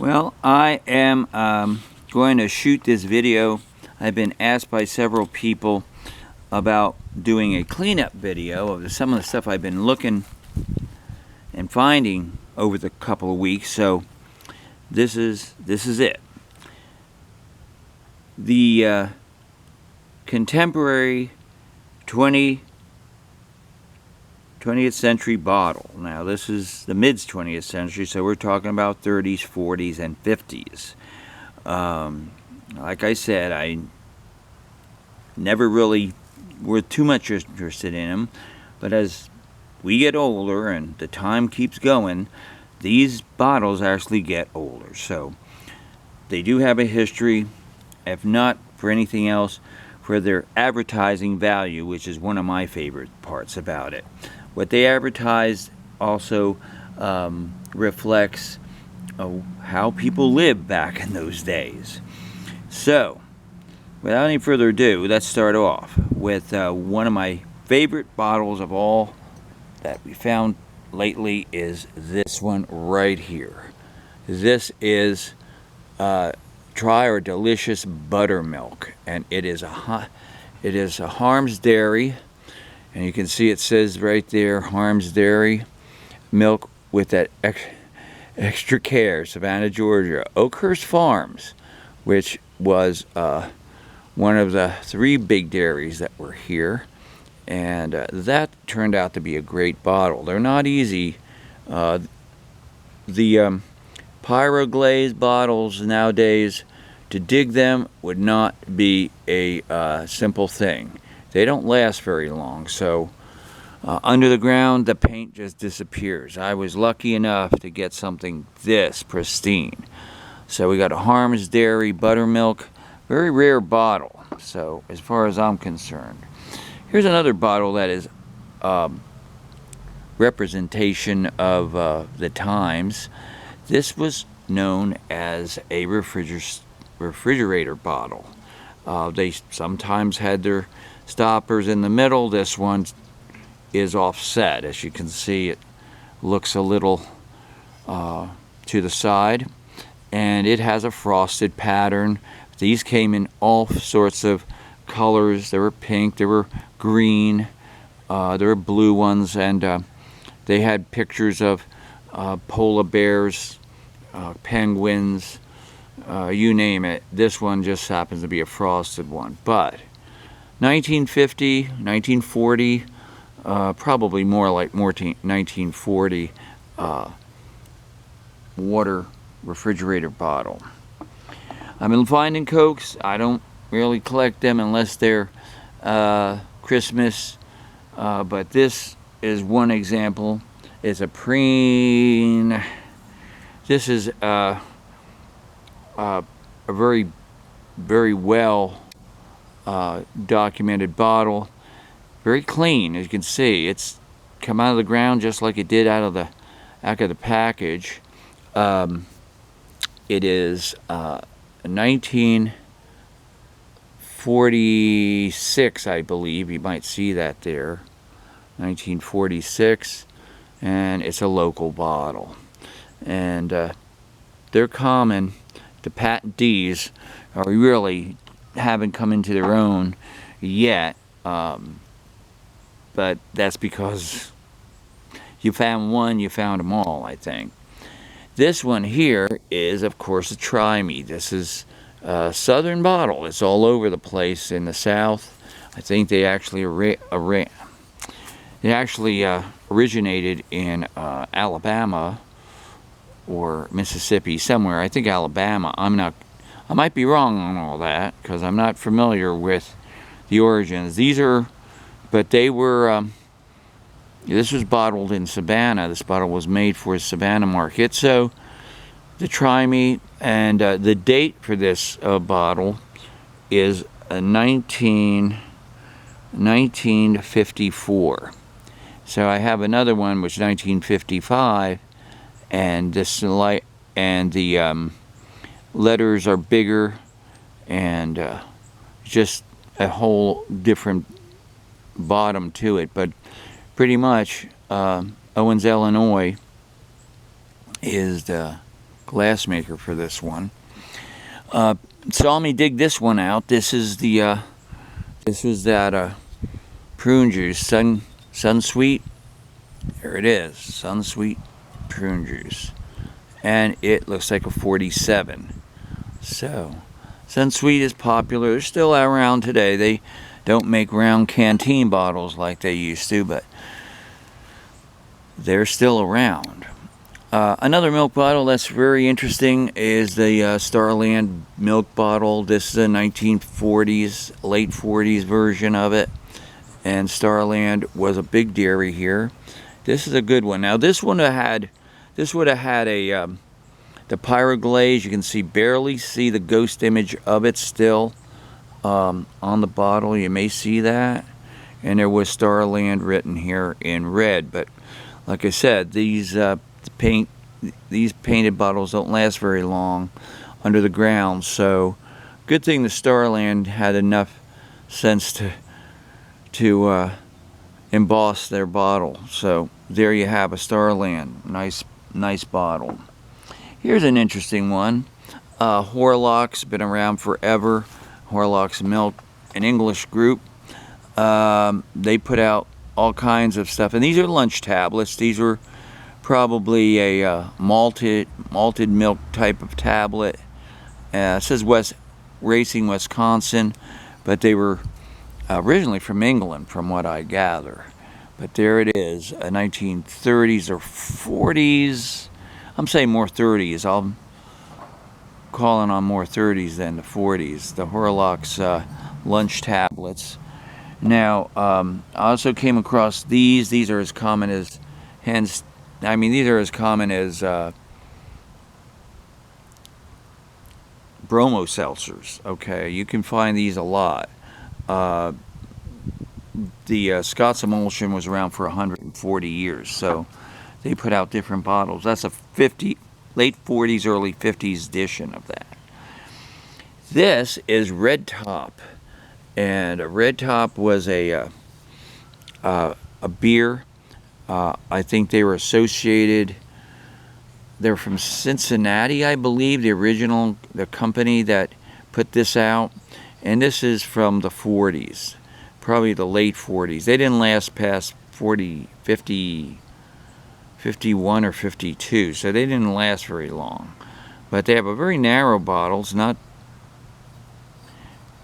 Well, I am going to shoot this video. I've been asked by several people about doing a cleanup video of some of the stuff I've been looking and finding over the couple of weeks. So this is it. The contemporary 20th century bottle. Now this is the mid 20th century, so we're talking about 30s, 40s, and 50s. Like I said, I never really were too much interested in them, but as we get older and the time keeps going, these bottles actually get older. So they do have a history, if not for anything else, for their advertising value, which is one of my favorite parts about it. What they advertise also reflects how people lived back in those days. So, without any further ado, let's start off with one of my favorite bottles of all that we found lately is this one right here. This is Try Our Delicious Buttermilk, and it is a Harm's Dairy, and you can see it says right there, Harm's Dairy milk with that extra care, Savannah, Georgia, Oakhurst Farms, which was one of the 3 big dairies that were here, and that turned out to be a great bottle. They're not easy. The pyroglaze bottles nowadays, to dig them would not be a simple thing. They don't last very long, so under the ground the paint just disappears. I was lucky enough to get something this pristine. So we got a Harm's Dairy buttermilk, very rare bottle, so as far as I'm concerned. Here's another bottle that is representation of the times. This was known as a refrigerator bottle. They sometimes had their stoppers in the middle. This one is offset. As you can see, it looks a little to the side, and it has a frosted pattern. These came in all sorts of colors. There were pink, there were green, there were blue ones, and they had pictures of polar bears, penguins, you name it. This one just happens to be a frosted one. But 1950, 1940, probably more like 1940 water refrigerator bottle. I've been finding Cokes. I don't really collect them unless they're Christmas, but this is one example. It's a preen. This is a very, very well documented bottle. Very clean, as you can see. It's come out of the ground just like it did out of the package. It is 1946, I believe. You might see that there. 1946, and it's a local bottle. And they're common. The patentees really haven't come into their own yet, but that's because you found one, you found them all, I think. This one here is, of course, a Try Me. This is a southern bottle. It's all over the place in the South. I think they actually originated in Alabama or Mississippi, somewhere. I think Alabama. I might be wrong on all that because I'm not familiar with the origins. But they were. This was bottled in Savannah. This bottle was made for the Savannah market. So the Try Me, and the date for this bottle is 1954. So I have another one which is 1955, and this light and the letters are bigger, and just a whole different bottom to it. But pretty much Owens, Illinois is the glass maker for this one. Saw me dig this one out. This is the this was that prune juice, Sun Sweet. There it is, Sun Sweet prune juice, and it looks like a 47. So Sun Sweet is popular. They're still around today. They don't make round canteen bottles like they used to, but they're still around. Another milk bottle that's very interesting is the Starland milk bottle. This is a 1940s, late 40s version of it, and Starland was a big dairy here. This is a good one. Now this one would have had a the pyroglaze. You can barely see the ghost image of it still on the bottle. You may see that, and there was Starland written here in red. But like I said, these painted bottles don't last very long under the ground. So good thing the Starland had enough sense to emboss their bottle. So there you have a Starland, nice bottle. Here's an interesting one. Horlock's been around forever. Horlock's Milk, an English group. They put out all kinds of stuff, and these are lunch tablets. These were probably a malted milk type of tablet. It says Racing, Wisconsin, but they were originally from England, from what I gather. But there it is, 1930s or 40s. I'm saying more 30s. I'm calling on more 30s than the 40s. The Horlock's lunch tablets. Now, I also came across these. These are as common as these are as common as bromo seltzers. Okay, you can find these a lot. The Scott's Emulsion was around for 140 years, so they put out different bottles. That's a late 40s, early 50s edition of that. This is Red Top, and a Red Top was a beer. I think they were associated. They're from Cincinnati, I believe, the company that put this out. And this is from the 40s, probably the late 40s. They didn't last past 51 or 52, so they didn't last very long. But they have a very narrow bottle. It's not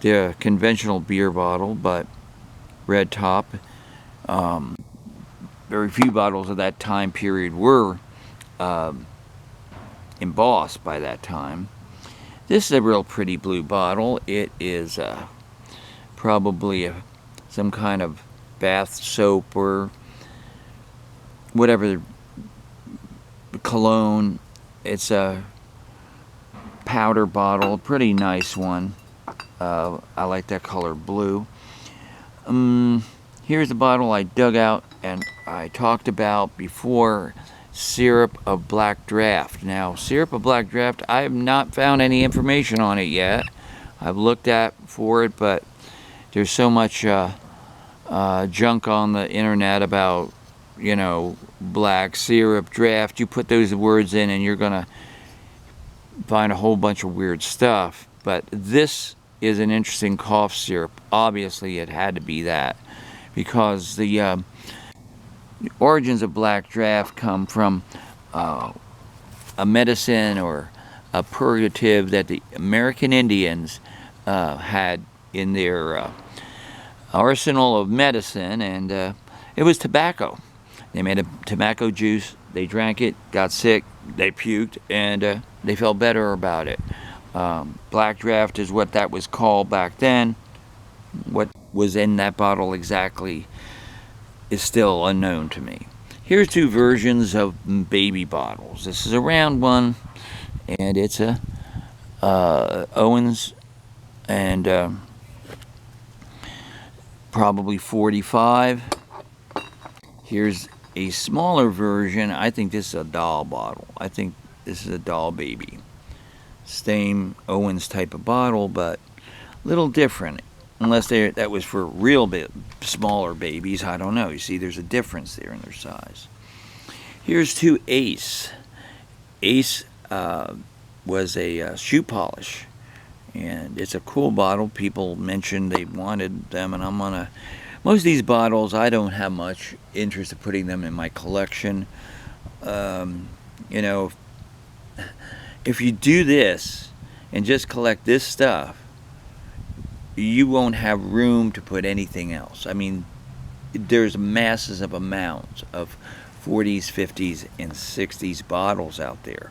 the conventional beer bottle, but Red Top. Very few bottles of that time period were embossed by that time. This is a real pretty blue bottle. It is probably some kind of bath soap or whatever, cologne. It's a powder bottle, pretty nice one. I like that color blue. Here's the bottle I dug out and I talked about before, Syrup of Black Draft. Now, Syrup of Black Draft, I have not found any information on it yet. I've looked for it, but there's so much junk on the internet about, black syrup draft. You put those words in and you're gonna find a whole bunch of weird stuff. But this is an interesting cough syrup. Obviously it had to be that, because the origins of Black Draft come from a medicine or a purgative that the American Indians had in their arsenal of medicine, and it was tobacco. They made a tobacco juice, they drank it, got sick, they puked, and they felt better about it. Black Draft is what that was called back then. What was in that bottle exactly is still unknown to me. Here's two versions of baby bottles. This is a round one, and it's a Owens, and probably 45. Here's a smaller version. I think this is a doll bottle. I think this is a doll baby. Same Owens type of bottle, but a little different. Unless that was for real smaller babies, I don't know. You see, there's a difference there in their size. Here's two Ace was a shoe polish. And it's a cool bottle. People mentioned they wanted them, and I'm gonna. Most of these bottles, I don't have much interest in putting them in my collection. You know, if you do this and just collect this stuff, you won't have room to put anything else. I mean, there's masses of amounts of 40s, 50s, and 60s bottles out there.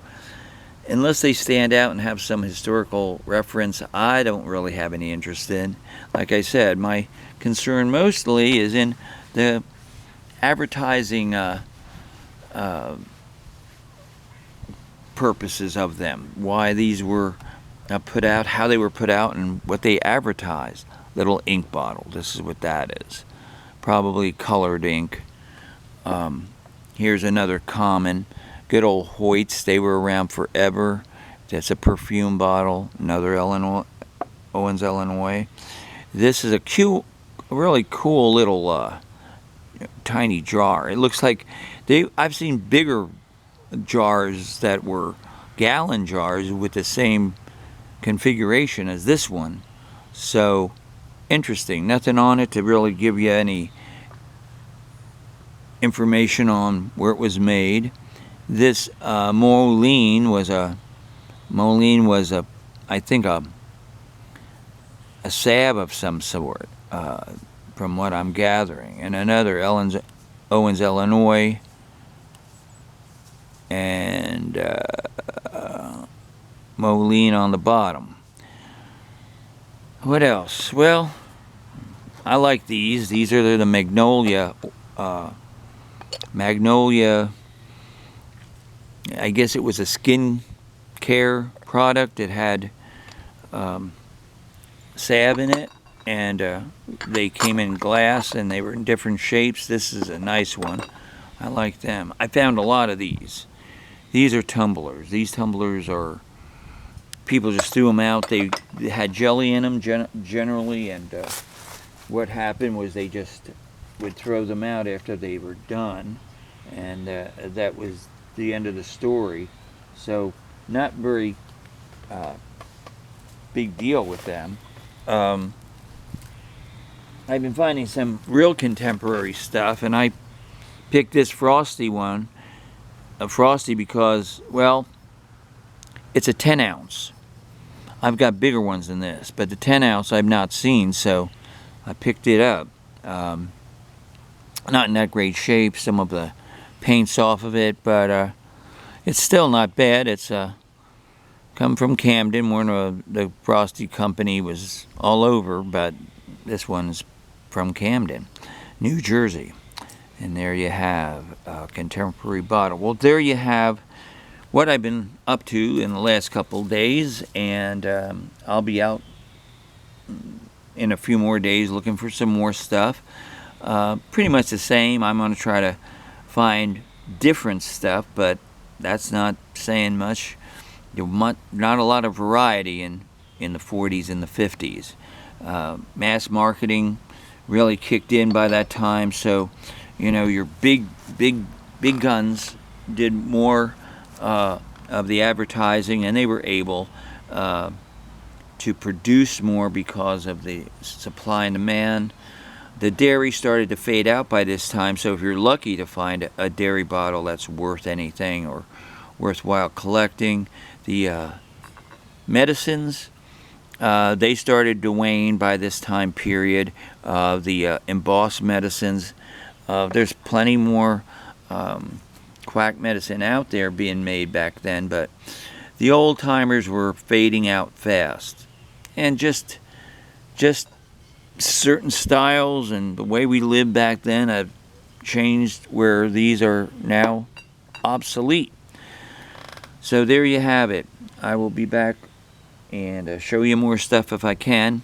Unless they stand out and have some historical reference, I don't really have any interest in. Like I said, my concern mostly is in the advertising purposes of them. Why these were put out, how they were put out, and what they advertised. Little ink bottle. This is what that is. Probably colored ink. Here's another common. Good old Hoyts, they were around forever. That's a perfume bottle, another Owens, Illinois. This is a cute, really cool little tiny jar. It looks like I've seen bigger jars that were gallon jars with the same configuration as this one. So interesting. Nothing on it to really give you any information on where it was made. This Moline was a, I think a salve of some sort, from what I'm gathering. And another Owens, Illinois, and Moline on the bottom. What else? Well, I like these. These are the Magnolia. I guess it was a skin care product. It had salve in it, and they came in glass, and they were in different shapes. This is a nice one. I like them. I found a lot of these. These are tumblers. These tumblers are, people just threw them out. They had jelly in them generally, and what happened was they just would throw them out after they were done, and that was the end of the story. So not very big deal with them. I've been finding some real contemporary stuff, and I picked this Frosty one, a Frosty, because, well, it's a 10 ounce. I've got bigger ones than this, but the 10 ounce I've not seen, so I picked it up. Not in that great shape. Some of the paint's off of it, but it's still not bad. It's come from Camden. One of the Frosty company was all over, but this one's from Camden, New Jersey. And there you have a contemporary bottle. Well, there you have what I've been up to in the last couple days, and I'll be out in a few more days looking for some more stuff. Pretty much the same. I'm going to try to find different stuff, but that's not saying much. Not a lot of variety in the 40s and the 50s. Mass marketing really kicked in by that time, so you know, your big guns did more of the advertising, and they were able to produce more because of the supply and demand. The dairy started to fade out by this time, so if you're lucky to find a dairy bottle that's worth anything or worthwhile collecting. The medicines, they started to wane by this time period. The embossed medicines, there's plenty more quack medicine out there being made back then, but the old timers were fading out fast. And just certain styles and the way we lived back then have changed, where these are now obsolete. So there you have it. I will be back and show you more stuff if I can.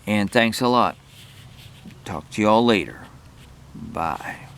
And thanks a lot. Talk to you all later. Bye.